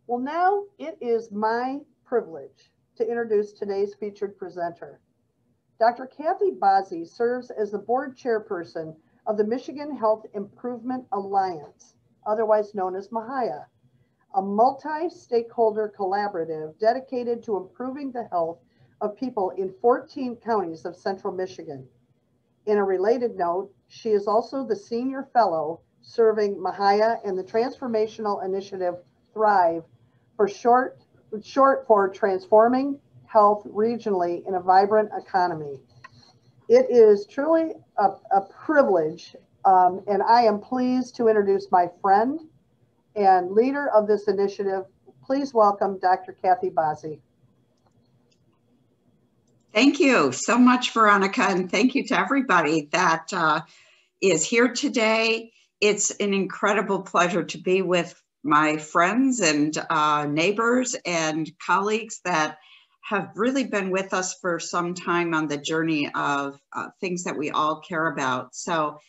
Well, now it is my privilege to introduce today's featured presenter. Dr. Kathy Baase serves as the board chairperson of the Michigan Health Improvement Alliance, otherwise known as MHIA, a multi-stakeholder collaborative dedicated to improving the health of people in 14 counties of central Michigan. In a related note, she is also the senior fellow serving MHIA and the transformational initiative Thrive for short for transforming health regionally in a vibrant economy. It is truly a privilege, and I am pleased to introduce my friend and leader of this initiative. Please welcome Dr. Kathy Baase. Thank you so much, Veronica, and thank you to everybody that is here today. It's an incredible pleasure to be with my friends and neighbors and colleagues that have really been with us for some time on the journey of things that we all care about. So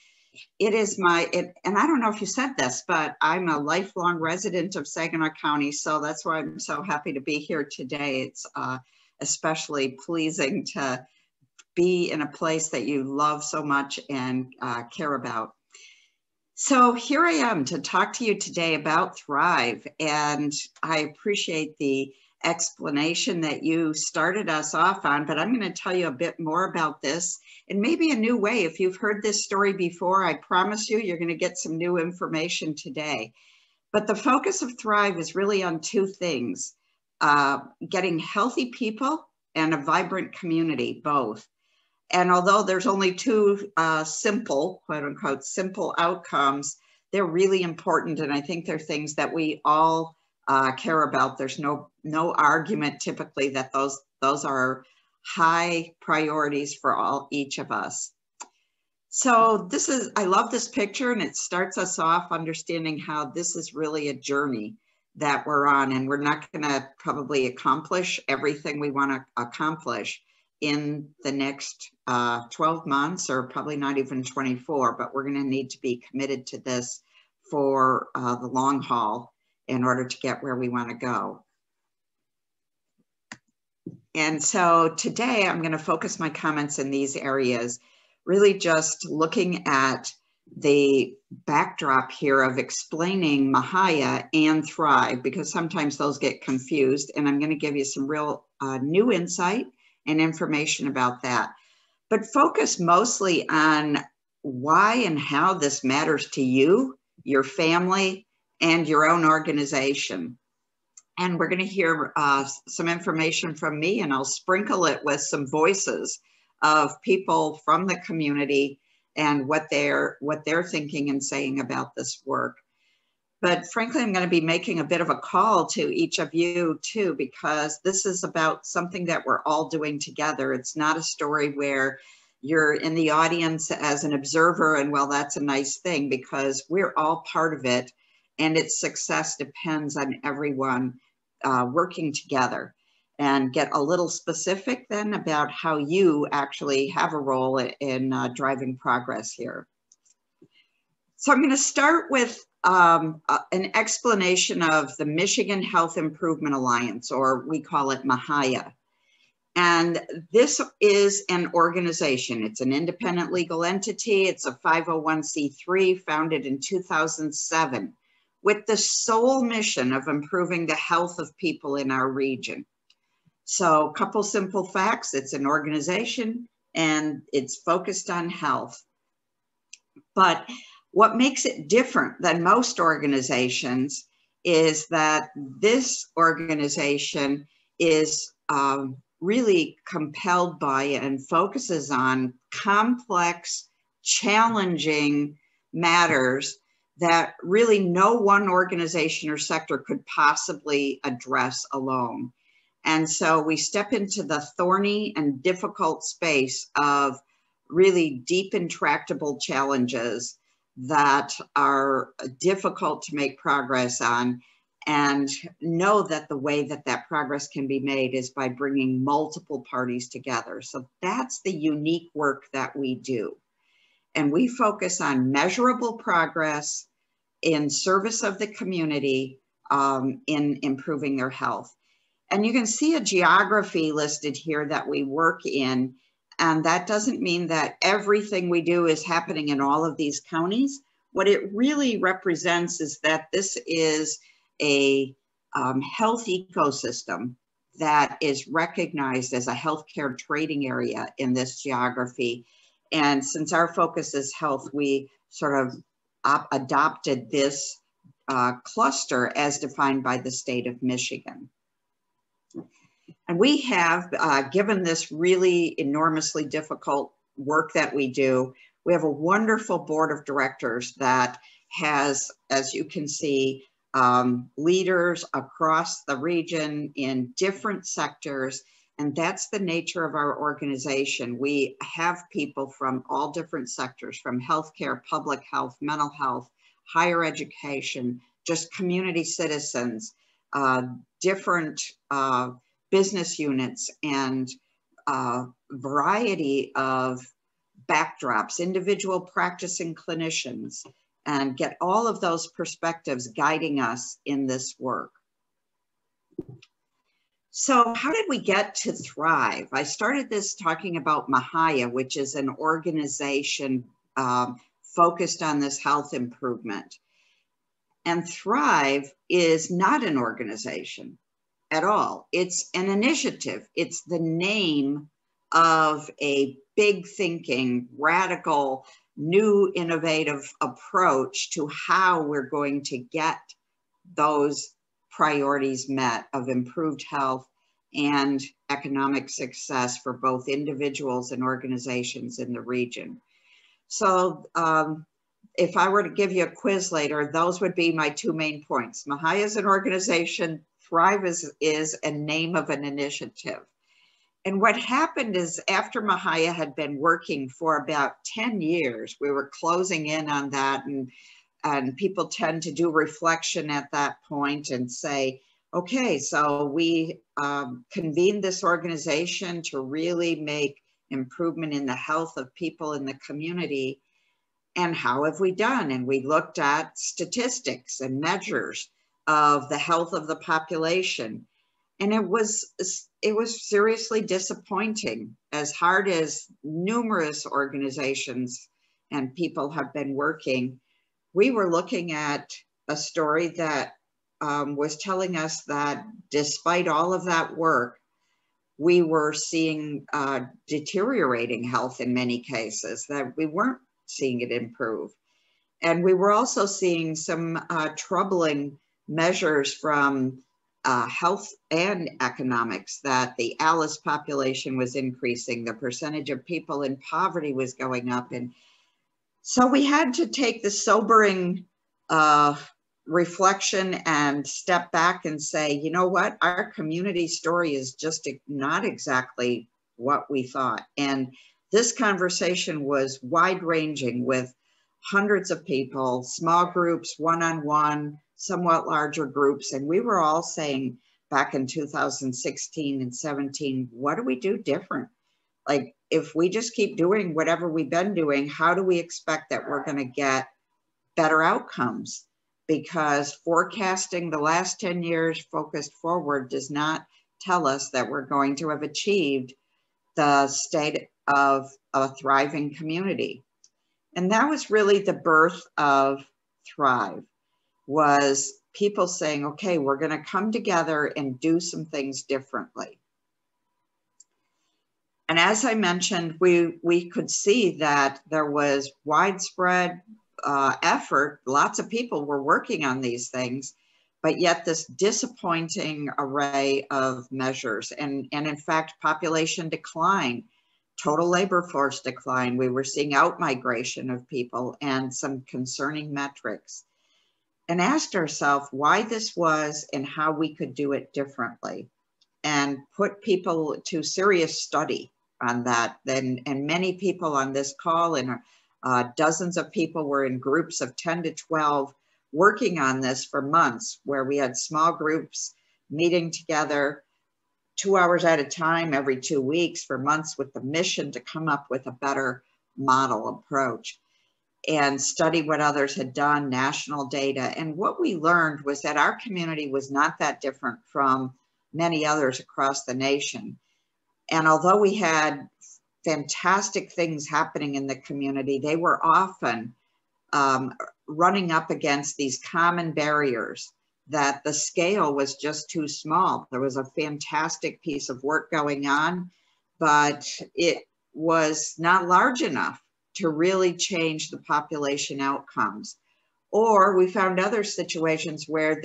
it is and I don't know if you said this, but I'm a lifelong resident of Saginaw County, so that's why I'm so happy to be here today. It's especially pleasing to be in a place that you love so much and care about. So here I am to talk to you today about Thrive, and I appreciate the explanation that you started us off on, but I'm going to tell you a bit more about this in maybe a new way. If you've heard this story before, I promise you're going to get some new information today. But the focus of Thrive is really on two things: getting healthy people and a vibrant community, both. And although there's only two simple, quote unquote, simple outcomes, they're really important. And I think they're things that we all care about. There's no argument typically that those are high priorities for each of us. So I love this picture, and it starts us off understanding how this is really a journey that we're on, and we're not going to probably accomplish everything we want to accomplish in the next 12 months, or probably not even 24, but we're going to need to be committed to this for the long haul in order to get where we want to go. And so today I'm going to focus my comments in these areas, really just looking at the backdrop here of explaining MHIA and Thrive, because sometimes those get confused, and I'm going to give you some real new insight and information about that, but focus mostly on why and how this matters to you, your family, and your own organization. And we're going to hear some information from me, and I'll sprinkle it with some voices of people from the community and what they're thinking and saying about this work. But frankly, I'm going to be making a bit of a call to each of you too, because this is about something that we're all doing together. It's not a story where you're in the audience as an observer and, well, that's a nice thing, because we're all part of it, and its success depends on everyone working together. And get a little specific then about how you actually have a role in driving progress here. So I'm going to start with an explanation of the Michigan Health Improvement Alliance, or we call it MHIA. And this is an organization. It's an independent legal entity. It's a 501c3 founded in 2007 with the sole mission of improving the health of people in our region. So a couple simple facts: it's an organization and it's focused on health. But what makes it different than most organizations is that this organization is really compelled by and focuses on complex, challenging matters that really no one organization or sector could possibly address alone. And so we step into the thorny and difficult space of really deep, intractable challenges that are difficult to make progress on, and know that the way that that progress can be made is by bringing multiple parties together. So that's the unique work that we do. And we focus on measurable progress in service of the community in improving their health. And you can see a geography listed here that we work in. And that doesn't mean that everything we do is happening in all of these counties. What it really represents is that this is a health ecosystem that is recognized as a healthcare trading area in this geography. And since our focus is health, we sort of adopted this cluster as defined by the state of Michigan. And we have, given this really enormously difficult work that we do, we have a wonderful board of directors that has, as you can see, leaders across the region in different sectors. And that's the nature of our organization. We have people from all different sectors, from healthcare, public health, mental health, higher education, just community citizens, different business units, and variety of backdrops, individual practicing clinicians, and get all of those perspectives guiding us in this work. So how did we get to Thrive? I started this talking about Mahaya, which is an organization focused on this health improvement. And Thrive is not an organization at all. It's an initiative. It's the name of a big thinking, radical, new, innovative approach to how we're going to get those priorities met of improved health and economic success for both individuals and organizations in the region. So if I were to give you a quiz later, those would be my two main points. Mahaya is an organization, Thrive is a name of an initiative. And what happened is after Mahaya had been working for about 10 years, we were closing in on that, and people tend to do reflection at that point and say, okay, so we convened this organization to really make improvement in the health of people in the community. And how have we done? And we looked at statistics and measures of the health of the population. And it was seriously disappointing. As hard as numerous organizations and people have been working, we were looking at a story that was telling us that despite all of that work, we were seeing deteriorating health in many cases, that we weren't seeing it improve. And we were also seeing some troubling measures from health and economics, that the ALICE population was increasing, the percentage of people in poverty was going up. And so we had to take the sobering reflection and step back and say, you know what, our community story is just not exactly what we thought. And this conversation was wide-ranging with hundreds of people, small groups, one-on-one, somewhat larger groups. And we were all saying back in 2016 and 17, what do we do different? Like, if we just keep doing whatever we've been doing, how do we expect that we're going to get better outcomes? Because forecasting the last 10 years focused forward does not tell us that we're going to have achieved the state of a thriving community. And that was really the birth of Thrive, was people saying, okay, we're going to come together and do some things differently. And as I mentioned, we could see that there was widespread effort. Lots of people were working on these things, but yet this disappointing array of measures. And in fact, population decline, total labor force decline. We were seeing out-migration of people and some concerning metrics. And asked ourselves why this was and how we could do it differently, and put people to serious study on that. And many people on this call, and dozens of people were in groups of 10 to 12 working on this for months, where we had small groups meeting together 2 hours at a time every 2 weeks for months with the mission to come up with a better model approach. and study what others had done, national data. And what we learned was that our community was not that different from many others across the nation. And although we had fantastic things happening in the community, they were often running up against these common barriers that the scale was just too small. There was a fantastic piece of work going on, but it was not large enough to really change the population outcomes. Or we found other situations where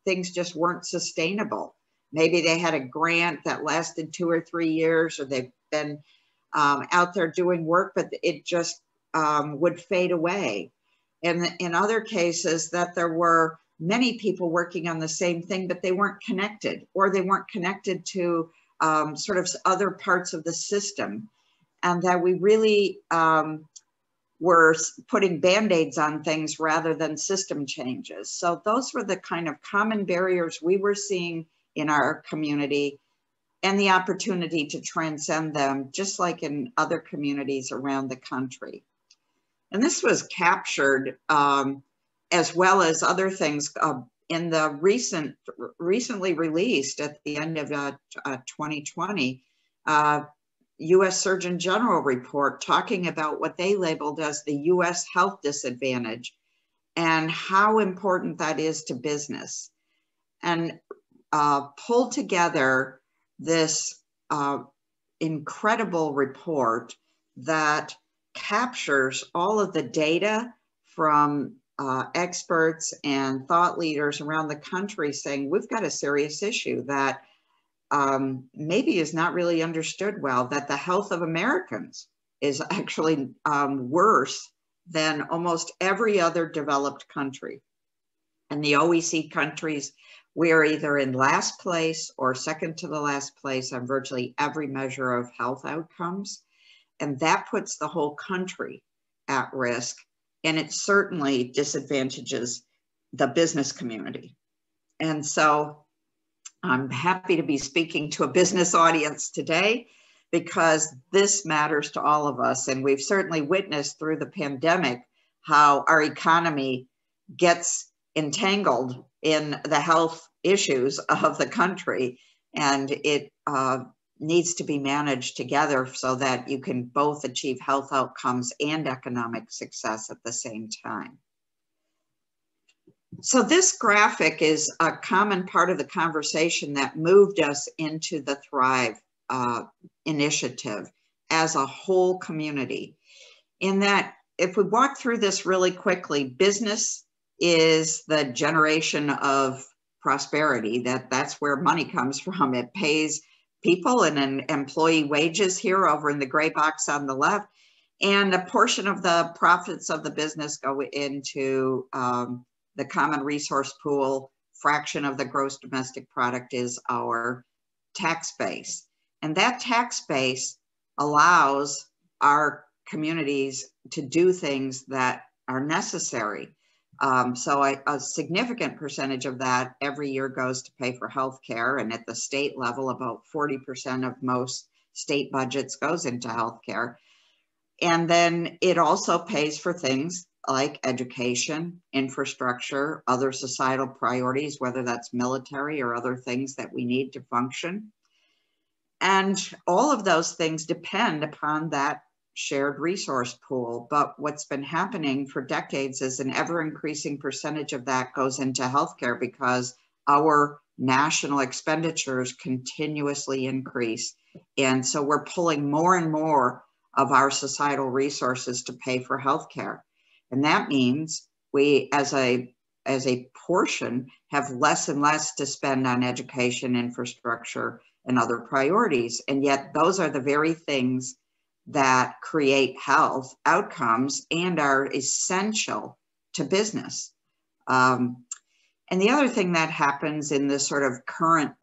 things just weren't sustainable. Maybe they had a grant that lasted 2 or 3 years, or they've been out there doing work, but it just would fade away. And in other cases that there were many people working on the same thing, but they weren't connected, or they weren't connected to sort of other parts of the system. And that we really were putting Band-Aids on things rather than system changes. So those were the kind of common barriers we were seeing in our community, and the opportunity to transcend them, just like in other communities around the country. And this was captured, as well as other things, in the recently released at the end of 2020, U.S. Surgeon General report talking about what they labeled as the U.S. health disadvantage and how important that is to business. And pulled together this incredible report that captures all of the data from experts and thought leaders around the country saying we've got a serious issue that maybe is not really understood well, that the health of Americans is actually worse than almost every other developed country. And the OECD countries, we are either in last place or second to the last place on virtually every measure of health outcomes. And that puts the whole country at risk. And it certainly disadvantages the business community. And so I'm happy to be speaking to a business audience today because this matters to all of us. And we've certainly witnessed through the pandemic how our economy gets entangled in the health issues of the country, and it needs to be managed together so that you can both achieve health outcomes and economic success at the same time. So this graphic is a common part of the conversation that moved us into the Thrive initiative as a whole community. In that, if we walk through this really quickly, business is the generation of prosperity. That's where money comes from. It pays people and an employee wages here over in the gray box on the left. And a portion of the profits of the business go into the common resource pool. Fraction of the gross domestic product is our tax base. And that tax base allows our communities to do things that are necessary. So a significant percentage of that every year goes to pay for healthcare, and at the state level, about 40% of most state budgets goes into healthcare. And then it also pays for things like education, infrastructure, other societal priorities, whether that's military or other things that we need to function. And all of those things depend upon that shared resource pool. But what's been happening for decades is an ever increasing percentage of that goes into healthcare because our national expenditures continuously increase. And so we're pulling more and more of our societal resources to pay for healthcare. And that means we, as a portion, have less and less to spend on education, infrastructure, and other priorities. And yet those are the very things that create health outcomes and are essential to business. And the other thing that happens in this sort of current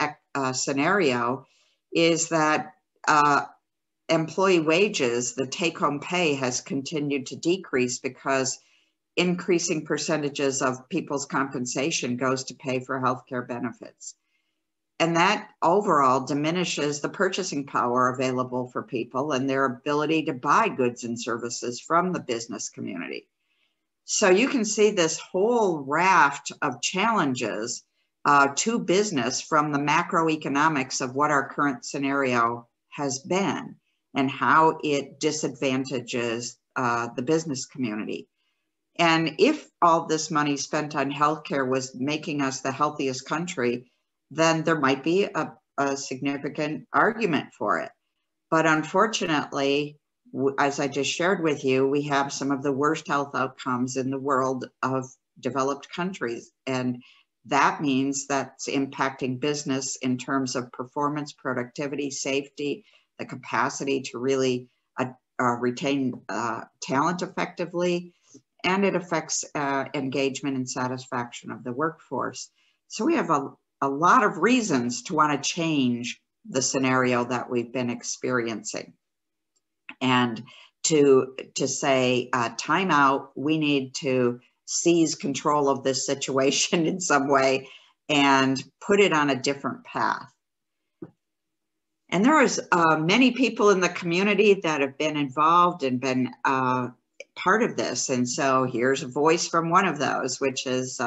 scenario is that employee wages, the take-home pay, has continued to decrease because increasing percentages of people's compensation goes to pay for healthcare benefits. And that overall diminishes the purchasing power available for people and their ability to buy goods and services from the business community. So you can see this whole raft of challenges to business from the macroeconomics of what our current scenario has been and how it disadvantages the business community. And if all this money spent on healthcare was making us the healthiest country, then there might be a significant argument for it. But unfortunately, as I just shared with you, we have some of the worst health outcomes in the world of developed countries. And that means that's impacting business in terms of performance, productivity, safety, the capacity to really retain talent effectively, and it affects engagement and satisfaction of the workforce. So we have a lot of reasons to want to change the scenario that we've been experiencing. And to say, time out, we need to seize control of this situation in some way and put it on a different path. And there is many people in the community that have been involved and been part of this. And so here's a voice from one of those, which is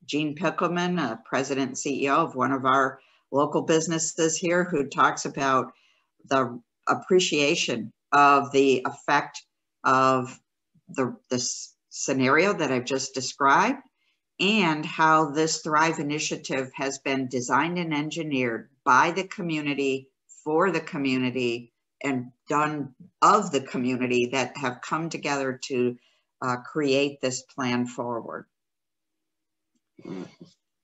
Gene Pickleman, president and CEO of one of our local businesses here, who talks about the appreciation of the effect of this scenario that I've just described, and how this Thrive initiative has been designed and engineered by the community, for the community, and done of the community that have come together to create this plan forward.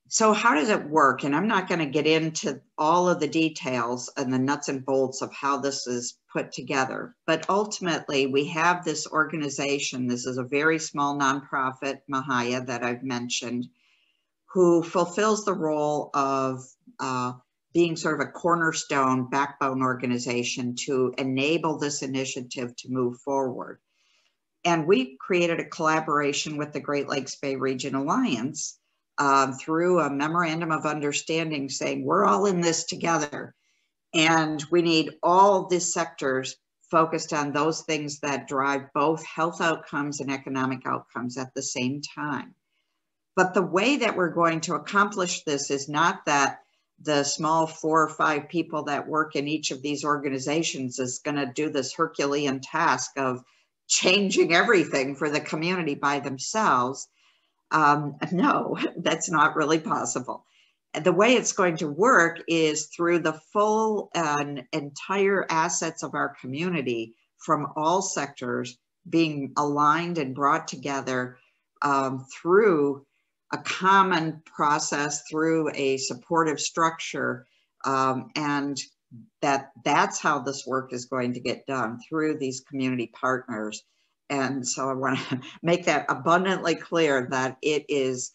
So how does it work? And I'm not going to get into all of the details and the nuts and bolts of how this is put together, but ultimately we have this organization. This is a very small nonprofit, Mahaya, that I've mentioned, who fulfills the role of being sort of a cornerstone backbone organization to enable this initiative to move forward. And we created a collaboration with the Great Lakes Bay Region Alliance through a memorandum of understanding saying, we're all in this together. And we need all the sectors focused on those things that drive both health outcomes and economic outcomes at the same time. But the way that we're going to accomplish this is not that the small 4 or 5 people that work in each of these organizations is going to do this Herculean task of changing everything for the community by themselves. No, that's not really possible. The way it's going to work is through the full and entire assets of our community from all sectors being aligned and brought together through a common process, through a supportive structure, and that's how this work is going to get done, through these community partners. And so I want to make that abundantly clear that it is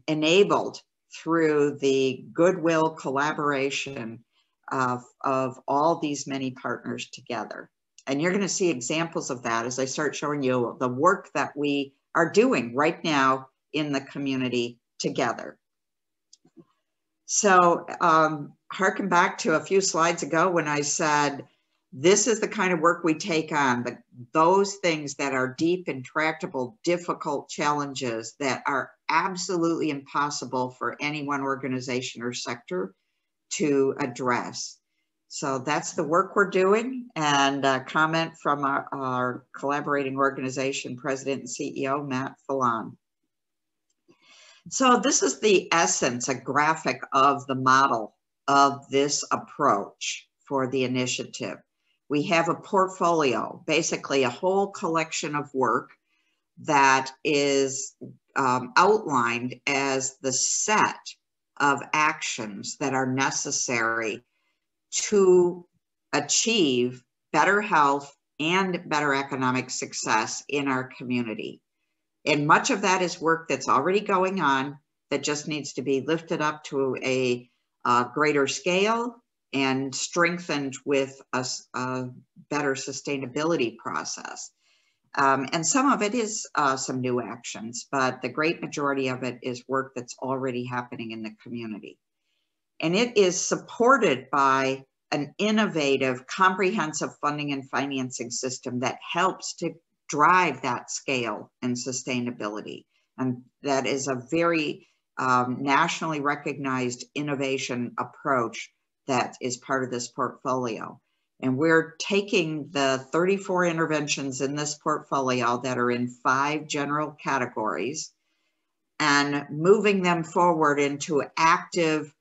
enabled through the goodwill collaboration of all these many partners together. And you're going to see examples of that as I start showing you the work that we are doing right now in the community together. So harken back to a few slides ago when I said, this is the kind of work we take on, those things that are deep, intractable, difficult challenges that are absolutely impossible for any one organization or sector to address. So that's the work we're doing. And a comment from our collaborating organization, President and CEO, Matt Fallon. So this is the essence, a graphic of the model of this approach for the initiative. We have a portfolio, basically a whole collection of work that is outlined as the set of actions that are necessary to achieve better health and better economic success in our community. And much of that is work that's already going on that just needs to be lifted up to a greater scale and strengthened with a better sustainability process. And some of it is some new actions, but the great majority of it is work that's already happening in the community. And it is supported by an innovative, comprehensive funding and financing system that helps to drive that scale and sustainability. And that is a very nationally recognized innovation approach that is part of this portfolio. And we're taking the 34 interventions in this portfolio that are in 5 general categories and moving them forward into active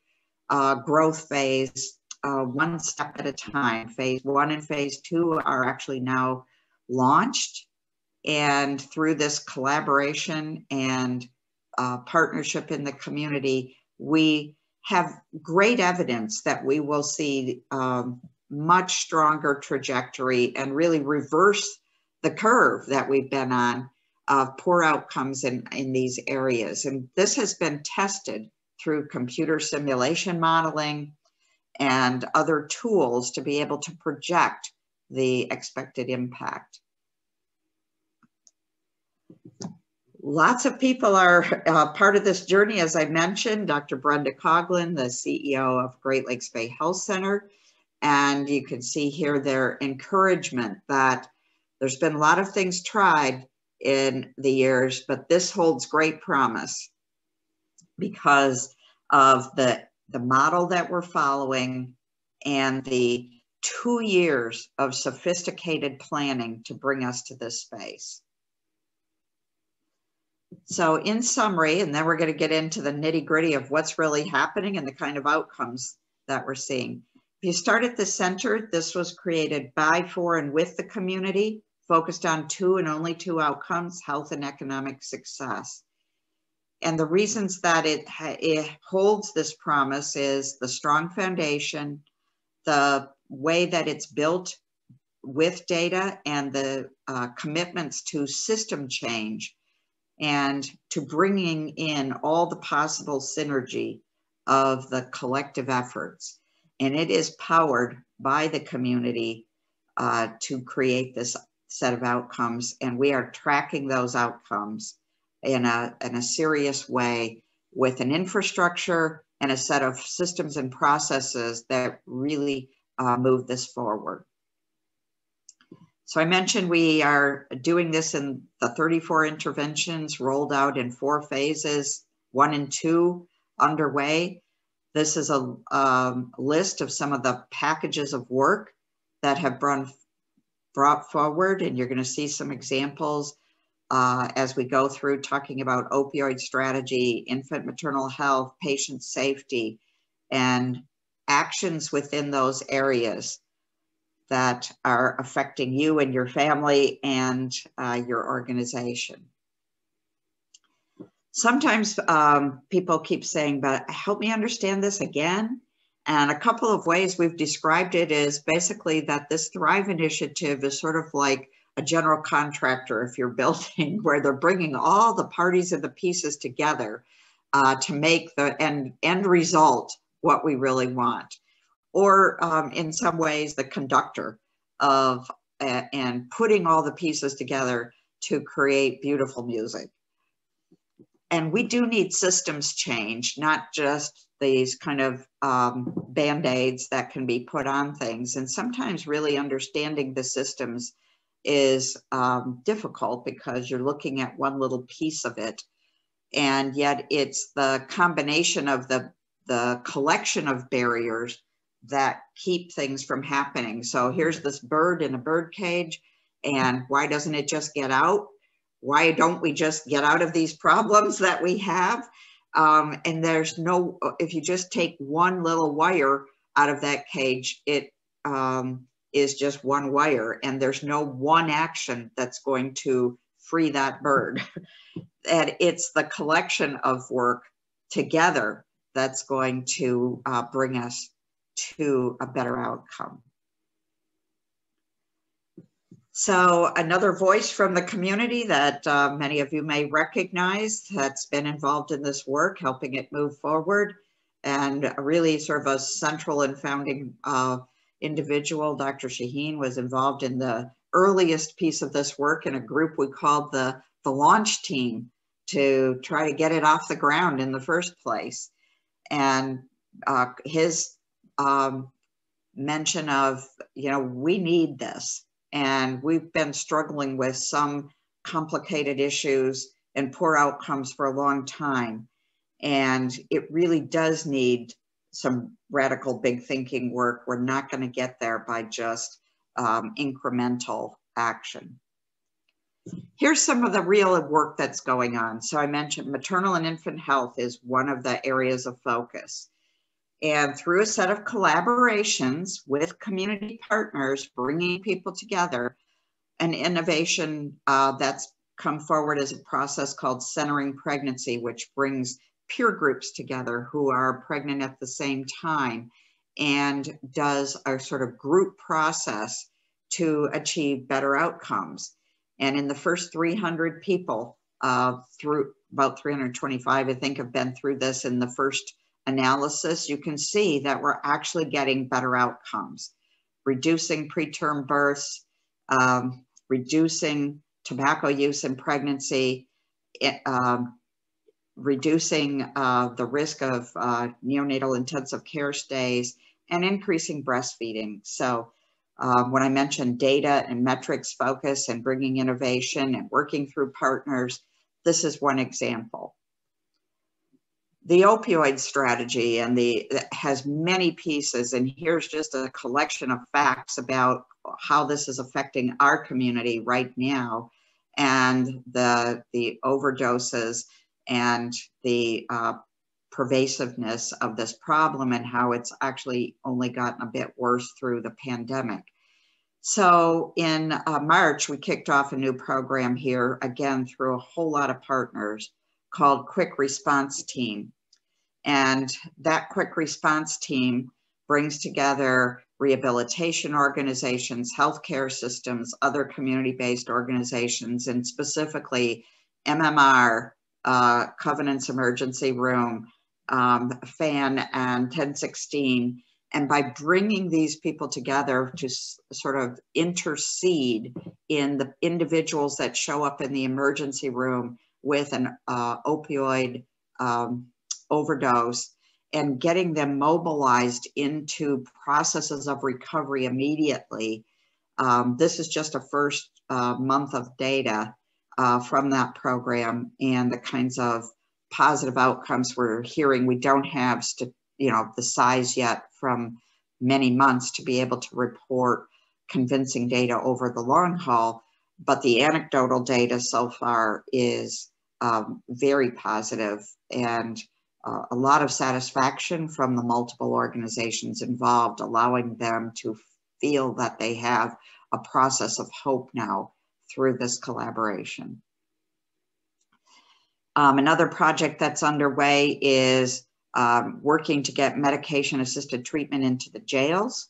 growth phase, one step at a time. Phase 1 and phase 2 are actually now launched. And through this collaboration and partnership in the community, we have great evidence that we will see much stronger trajectory and really reverse the curve that we've been on of poor outcomes in these areas. And this has been tested through computer simulation modeling and other tools to be able to project the expected impact. Lots of people are part of this journey, as I mentioned. Dr. Brenda Coughlin, the CEO of Great Lakes Bay Health Center. And you can see here their encouragement that there's been a lot of things tried in the years, but this holds great promise because of the model that we're following and the 2 years of sophisticated planning to bring us to this space. So in summary, and then we're going to get into the nitty-gritty of what's really happening and the kind of outcomes that we're seeing. If you start at the center, this was created by, for, and with the community, focused on 2 and only 2 outcomes, health and economic success. And the reasons that it holds this promise is the strong foundation, the way that it's built with data, and the commitments to system change and to bringing in all the possible synergy of the collective efforts. And it is powered by the community to create this set of outcomes. And we are tracking those outcomes in a serious way with an infrastructure and a set of systems and processes that really move this forward. So I mentioned we are doing this in the 34 interventions rolled out in 4 phases, 1 and 2 underway. This is a list of some of the packages of work that have brought forward, and you're going to see some examples as we go through talking about opioid strategy, infant maternal health, patient safety, and actions within those areas that are affecting you and your family and your organization. Sometimes people keep saying, but help me understand this again. And a couple of ways we've described it is basically that this Thrive initiative is sort of like a general contractor if you're building, where they're bringing all the parties and the pieces together to make the end result what we really want. Or in some ways, the conductor of and putting all the pieces together to create beautiful music. And we do need systems change, not just these kind of Band-Aids that can be put on things. And sometimes really understanding the systems is difficult because you're looking at one little piece of it. And yet it's the combination of the collection of barriers that keep things from happening. So here's this bird in a bird cage, and why doesn't it just get out? Why don't we just get out of these problems that we have? And there's no, if you just take one little wire out of that cage, it is just one wire, and there's no one action that's going to free that bird. And it's the collection of work together that's going to bring us to a better outcome. So another voice from the community that many of you may recognize that's been involved in this work, helping it move forward, and really sort of a central and founding individual, Dr. Shaheen, was involved in the earliest piece of this work in a group we called the launch team to try to get it off the ground in the first place. And his mention of, we need this. And we've been struggling with some complicated issues and poor outcomes for a long time. And it really does need some radical big thinking work. We're not going to get there by just incremental action. Here's some of the real work that's going on. So I mentioned maternal and infant health is one of the areas of focus. And through a set of collaborations with community partners, bringing people together, an innovation that's come forward is a process called Centering Pregnancy, which brings peer groups together who are pregnant at the same time and does a sort of group process to achieve better outcomes. And in the first 300 people, through about 325, I think, have been through this in the first analysis, you can see that we're actually getting better outcomes, reducing preterm births, reducing tobacco use in pregnancy, reducing the risk of neonatal intensive care stays, and increasing breastfeeding. So when I mentioned data and metrics focus and bringing innovation and working through partners, this is one example. The opioid strategy has many pieces, and here's just a collection of facts about how this is affecting our community right now, and the overdoses and the pervasiveness of this problem, and how it's actually only gotten a bit worse through the pandemic. So in March, we kicked off a new program here, again, through a whole lot of partners, called Quick Response Team. And that Quick Response Team brings together rehabilitation organizations, healthcare systems, other community-based organizations, and specifically MMR, Covenant's Emergency Room, FAN, and 1016. And by bringing these people together to sort of intercede in the individuals that show up in the emergency room with an opioid overdose, and getting them mobilized into processes of recovery immediately. This is just a first month of data from that program, and the kinds of positive outcomes we're hearing. We don't have the size yet from many months to be able to report convincing data over the long haul, but the anecdotal data so far is very positive, and a lot of satisfaction from the multiple organizations involved, allowing them to feel that they have a process of hope now through this collaboration. Another project that's underway is working to get medication-assisted treatment into the jails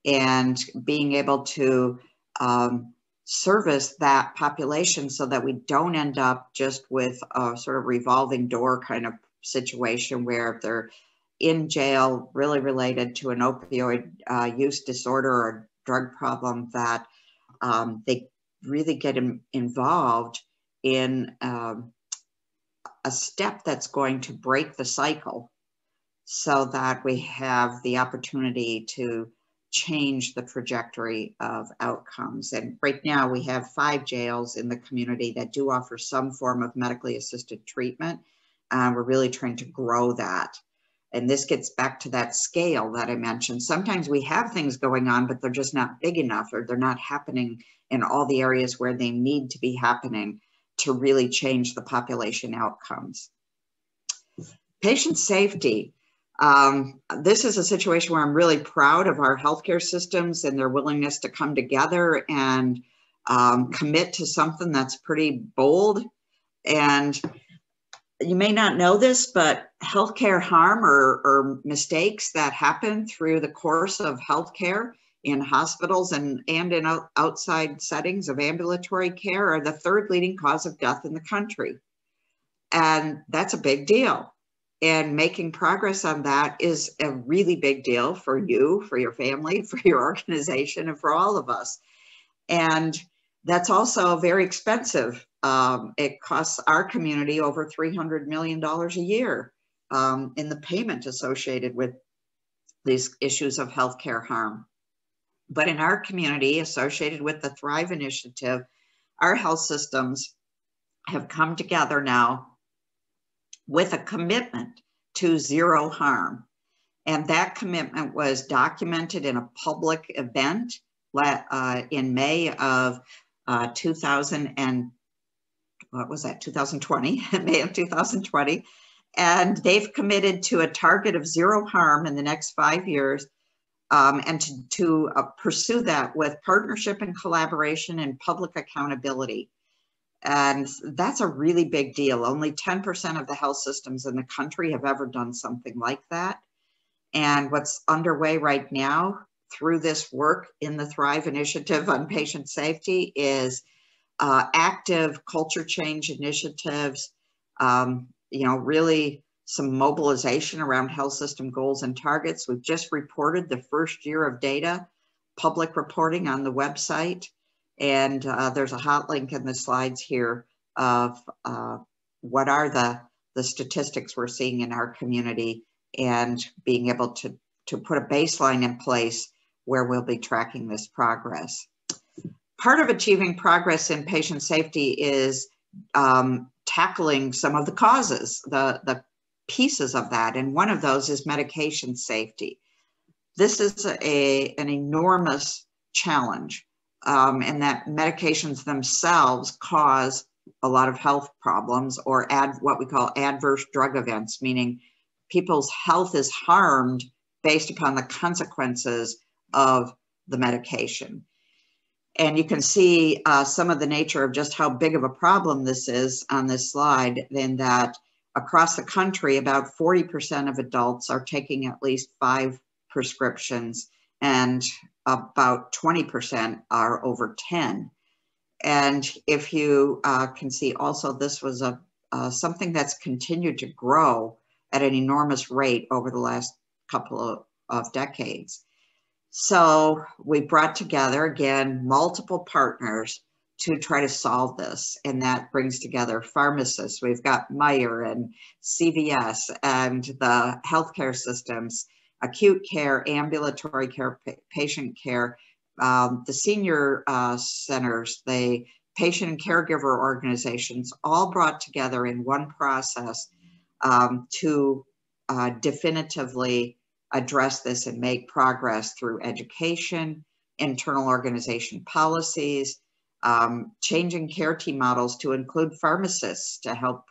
and being able to service that population so that we don't end up just with a sort of revolving door kind of situation where if they're in jail really related to an opioid use disorder or drug problem, that they really get involved in a step that's going to break the cycle so that we have the opportunity to change the trajectory of outcomes. And right now we have 5 jails in the community that do offer some form of medically assisted treatment. We're really trying to grow that. And this gets back to that scale that I mentioned. Sometimes we have things going on, but they're just not big enough, or they're not happening in all the areas where they need to be happening to really change the population outcomes. Patient safety. This is a situation where I'm really proud of our healthcare systems and their willingness to come together and commit to something that's pretty bold. And you may not know this, but healthcare harm or mistakes that happen through the course of healthcare in hospitals and in outside settings of ambulatory care are the 3rd leading cause of death in the country. And that's a big deal. And making progress on that is a really big deal for you, for your family, for your organization, and for all of us. And that's also very expensive. It costs our community over $300 million a year in the payment associated with these issues of healthcare harm. But in our community associated with the Thrive Initiative, our health systems have come together now with a commitment to zero harm. And that commitment was documented in a public event in May of 2020, May of 2020. And they've committed to a target of zero harm in the next 5 years, and to pursue that with partnership and collaboration and public accountability. And that's a really big deal. Only 10% of the health systems in the country have ever done something like that. And what's underway right now through this work in the Thrive Initiative on patient safety is active culture change initiatives, really some mobilization around health system goals and targets. We've just reported the first year of data, public reporting on the website. And there's a hot link in the slides here of what are the statistics we're seeing in our community, and being able to put a baseline in place where we'll be tracking this progress. Part of achieving progress in patient safety is tackling some of the causes, the pieces of that. And one of those is medication safety. This is an enormous challenge, and that medications themselves cause a lot of health problems, or what we call adverse drug events, meaning people's health is harmed based upon the consequences of the medication. And you can see some of the nature of just how big of a problem this is on this slide, in that across the country, about 40% of adults are taking at least 5 prescriptions, and about 20% are over 10. And if you can see also, this was something that's continued to grow at an enormous rate over the last couple of decades. So we brought together, again, multiple partners to try to solve this. And that brings together pharmacists. We've got Meyer and CVS and the healthcare systems, acute care, ambulatory care, patient care, the senior centers, the patient and caregiver organizations, all brought together in one process to definitively address this and make progress through education, internal organization policies, changing care team models to include pharmacists to help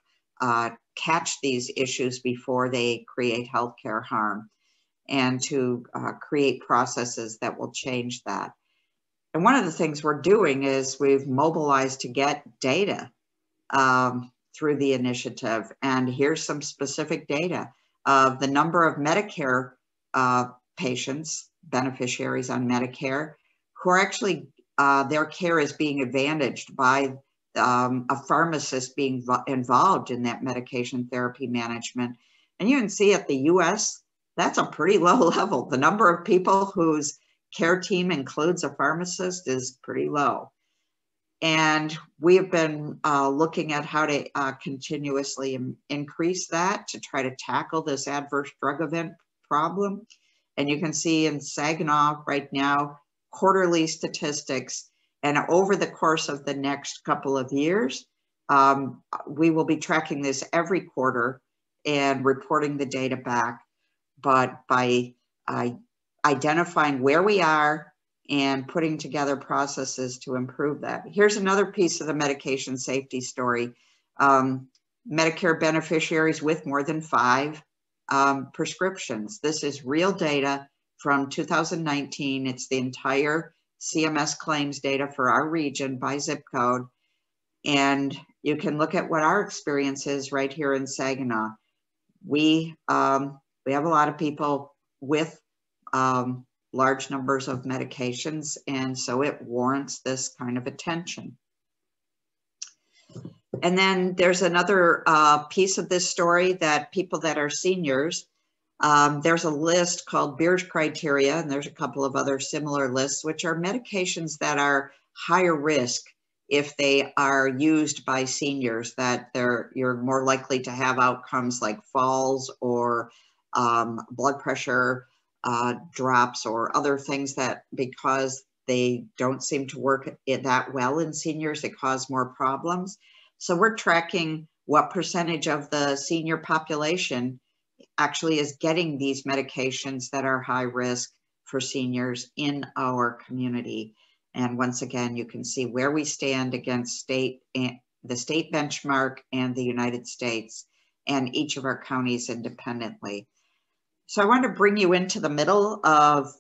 catch these issues before they create healthcare harm, and to create processes that will change that. And one of the things we're doing is we've mobilized to get data through the initiative. And here's some specific data of the number of Medicare patients, beneficiaries on Medicare, who are actually, their care is being advantaged by a pharmacist being involved in that medication therapy management. And you can see at the US, that's a pretty low level. The number of people whose care team includes a pharmacist is pretty low. And we have been looking at how to continuously increase that to try to tackle this adverse drug event problem. And you can see in Saginaw right now, quarterly statistics. And over the course of the next couple of years, we will be tracking this every quarter and reporting the data back. But by identifying where we are and putting together processes to improve that. Here's another piece of the medication safety story. Medicare beneficiaries with more than 5 prescriptions. This is real data from 2019. It's the entire CMS claims data for our region by zip code. And you can look at what our experience is right here in Saginaw. We have a lot of people with large numbers of medications, and so it warrants this kind of attention. And then there's another piece of this story, that people that are seniors, there's a list called Beers criteria, and there's a couple of other similar lists, which are medications that are higher risk if they are used by seniors, that you're more likely to have outcomes like falls or blood pressure, drops or other things that, because they don't seem to work that well in seniors, it cause more problems. So we're tracking what percentage of the senior population actually is getting these medications that are high risk for seniors in our community. And once again, you can see where we stand against the state benchmark and the United States and each of our counties independently. So I want to bring you into the middle of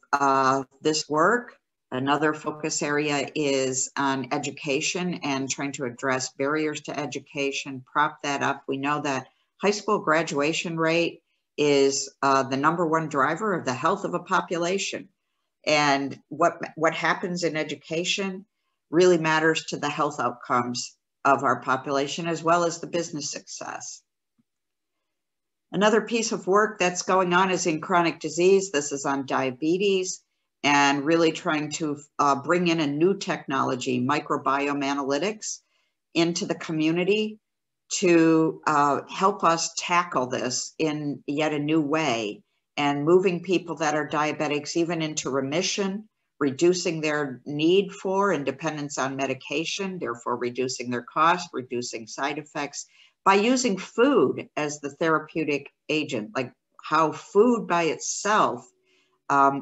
this work. Another focus area is on education and trying to address barriers to education, prop that up. We know that high school graduation rate is the #1 driver of the health of a population. And what happens in education really matters to the health outcomes of our population, as well as the business success. Another piece of work that's going on is in chronic disease. This is on diabetes and really trying to bring in a new technology, microbiome analytics, into the community to help us tackle this in yet a new way, and moving people that are diabetics even into remission, reducing their need for and dependence on medication, therefore reducing their cost, reducing side effects, by using food as the therapeutic agent, like how food by itself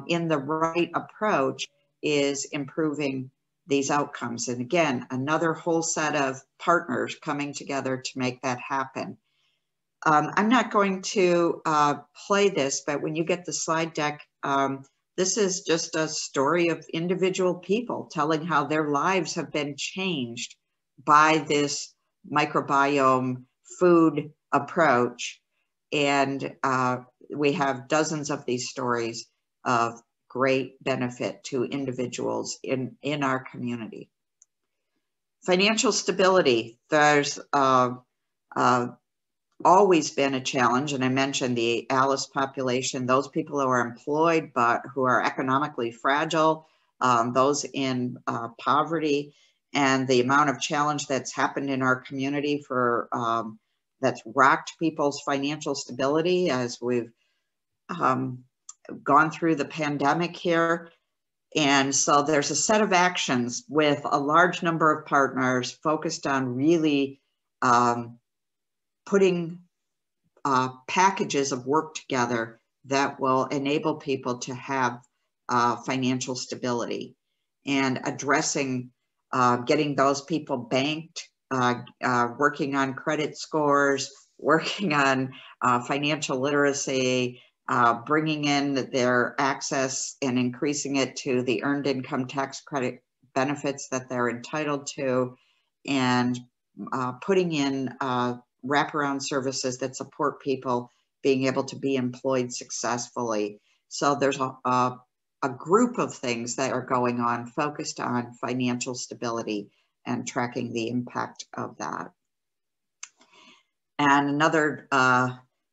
in the right approach is improving these outcomes. And again, another whole set of partners coming together to make that happen. I'm not going to play this, but when you get the slide deck, this is just a story of individual people telling how their lives have been changed by this microbiome food approach. And we have dozens of these stories of great benefit to individuals in our community. Financial stability, there's always been a challenge, and I mentioned the ALICE population, those people who are employed but who are economically fragile, those in poverty, and the amount of challenge that's happened in our community for that's rocked people's financial stability as we've gone through the pandemic here. And so there's a set of actions with a large number of partners focused on really putting packages of work together that will enable people to have financial stability, and addressing getting those people banked, working on credit scores, working on financial literacy, bringing in their access and increasing it to the earned income tax credit benefits that they're entitled to, and putting in wraparound services that support people being able to be employed successfully. So there's a group of things that are going on focused on financial stability and tracking the impact of that. And another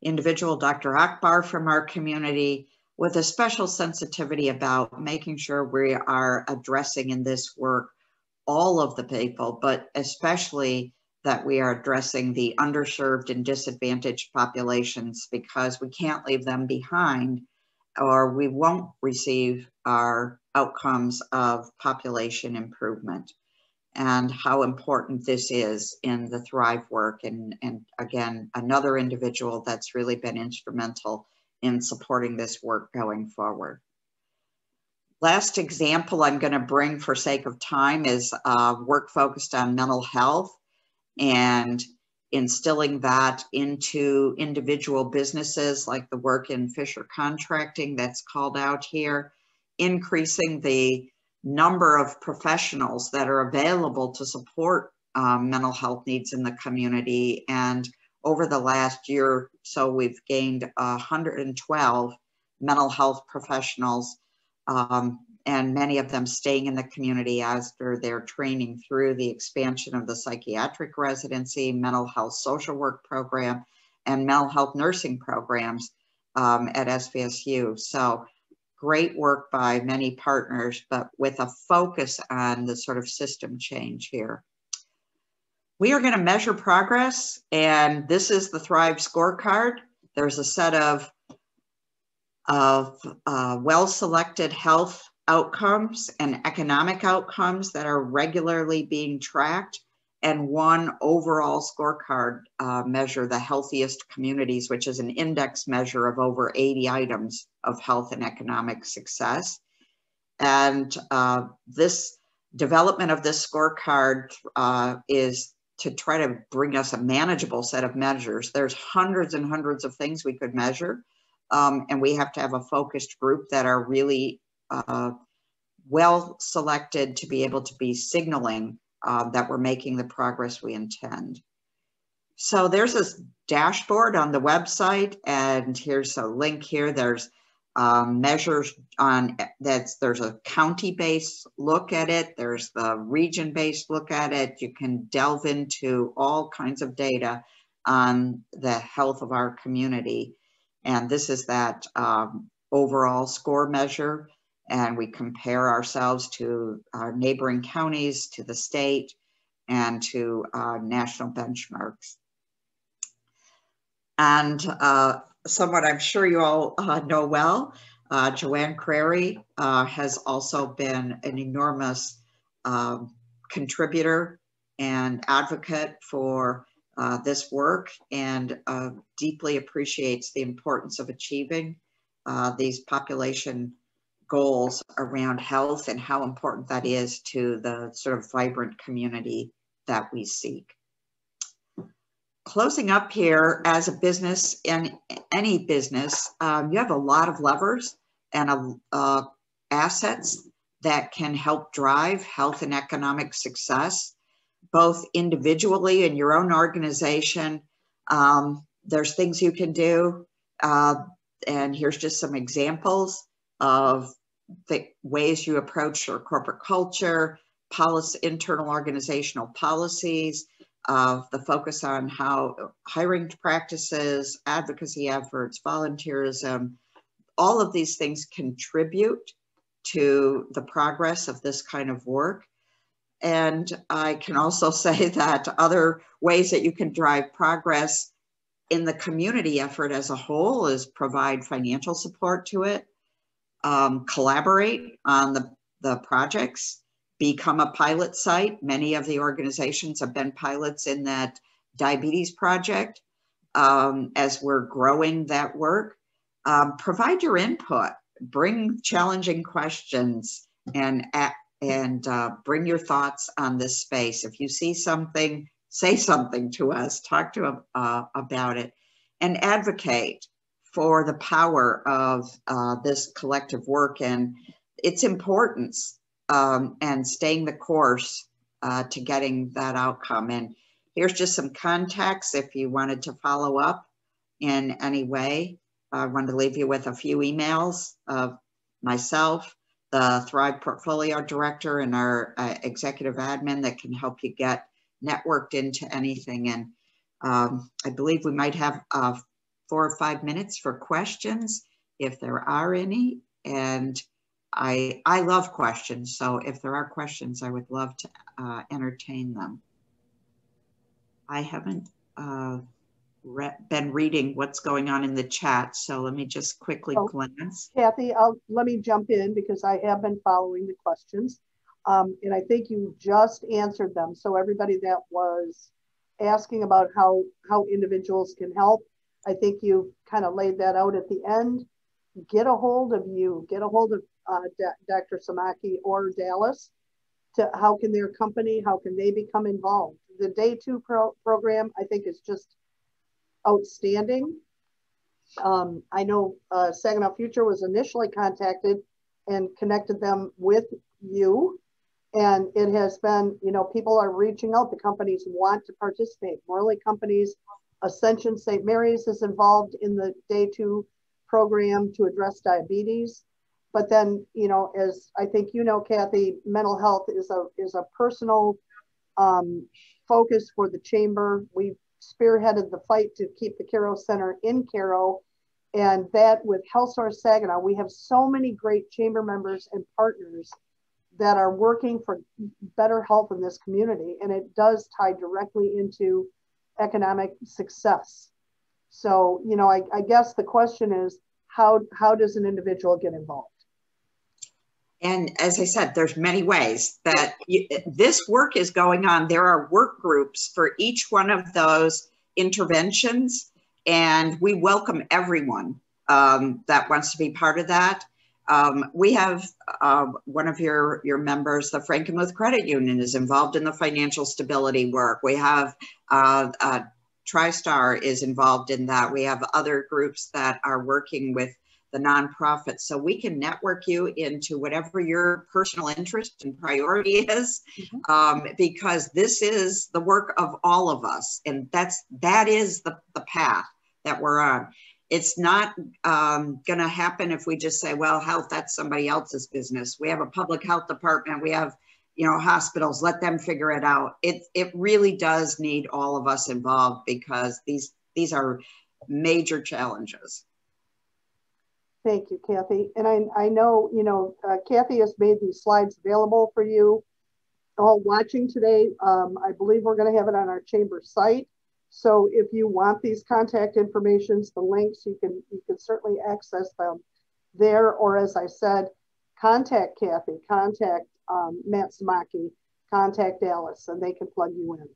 individual, Dr. Akbar from our community, with a special sensitivity about making sure we are addressing in this work all of the people, but especially that we are addressing the underserved and disadvantaged populations, because we can't leave them behind or we won't receive our outcomes of population improvement, and how important this is in the Thrive work. And again, another individual that's really been instrumental in supporting this work going forward. Last example I'm going to bring for sake of time is work focused on mental health and instilling that into individual businesses, like the work in Fisher Contracting that's called out here, increasing the number of professionals that are available to support mental health needs in the community. And over the last year or so, we've gained 112 mental health professionals, and many of them staying in the community after their training through the expansion of the psychiatric residency, mental health social work program, and mental health nursing programs at SVSU. So great work by many partners, but with a focus on the sort of system change here. We are going to measure progress, and this is the Thrive Scorecard. There's a set of of well-selected health outcomes and economic outcomes that are regularly being tracked, and one overall scorecard measure, the healthiest communities, which is an index measure of over 80 items of health and economic success. And this development of this scorecard is to try to bring us a manageable set of measures. There's hundreds and hundreds of things we could measure, and we have to have a focused group that are really well selected to be able to be signaling that we're making the progress we intend. So there's this dashboard on the website, and here's a link here. There's measures on that's, there's a county-based look at it. There's the region-based look at it. You can delve into all kinds of data on the health of our community. And this is that overall score measure. And we compare ourselves to our neighboring counties, to the state, and to national benchmarks. And someone I'm sure you all know well, Joanne Crary has also been an enormous contributor and advocate for this work, and deeply appreciates the importance of achieving these population goals around health and how important that is to the sort of vibrant community that we seek. Closing up here, as a business, in any business, you have a lot of levers and assets that can help drive health and economic success, both individually in your own organization. There's things you can do, and here's just some examples of the ways you approach your corporate culture, policy, internal organizational policies, the focus on how hiring practices, advocacy efforts, volunteerism, all of these things contribute to the progress of this kind of work. And I can also say that other ways that you can drive progress in the community effort as a whole is provide financial support to it, collaborate on the projects, become a pilot site. Many of the organizations have been pilots in that diabetes project. As we're growing that work, provide your input, bring challenging questions, and bring your thoughts on this space. If you see something, say something to us, talk to about it, and advocate for the power of this collective work and its importance, and staying the course to getting that outcome. And here's just some contacts if you wanted to follow up in any way. I wanted to leave you with a few emails of myself, the Thrive Portfolio Director, and our executive admin that can help you get networked into anything. And I believe we might have 4 or 5 minutes for questions, if there are any. And I love questions, so if there are questions, I would love to entertain them. I haven't been reading what's going on in the chat, so let me just quickly glance. Kathy, let me jump in because I have been following the questions, and I think you just answered them. So everybody that was asking about how individuals can help, I think you kind of laid that out at the end. Get a hold of you, get a hold of Dr. Samaki or Dallas, to how can their company, how can they become involved? The Day 2 program, I think, is just outstanding. I know Saginaw Future was initially contacted and connected them with you, and it has been, you know, people are reaching out. The companies want to participate. Morley Companies, Ascension St. Mary's is involved in the Day 2 program to address diabetes. But then, you know, as I think you know, Kathy, mental health is a personal focus for the chamber. We've spearheaded the fight to keep the Caro Center in Caro, and that with Health Source Saginaw, we have so many great chamber members and partners that are working for better health in this community, and it does tie directly into economic success. So, you know, I guess the question is, how does an individual get involved? And as I said, there's many ways that this work is going on. There are work groups for each one of those interventions, and we welcome everyone that wants to be part of that. We have one of your members, the Frankenmuth Credit Union, is involved in the financial stability work. We have TriStar is involved in that. We have other groups that are working with the nonprofits, so we can network you into whatever your personal interest and priority is, because this is the work of all of us, and that is the path that we're on. It's not going to happen if we just say, well, health, that's somebody else's business. We have a public health department. We have, you know, hospitals, let them figure it out. It really does need all of us involved, because these are major challenges. Thank you, Kathy. And I know, you know, Kathy has made these slides available for you all watching today. I believe we're going to have it on our chamber site. So if you want these contact informations, the links, you can certainly access them there. Or as I said, contact Kathy, contact Matt Smaki, contact Alice, and they can plug you in.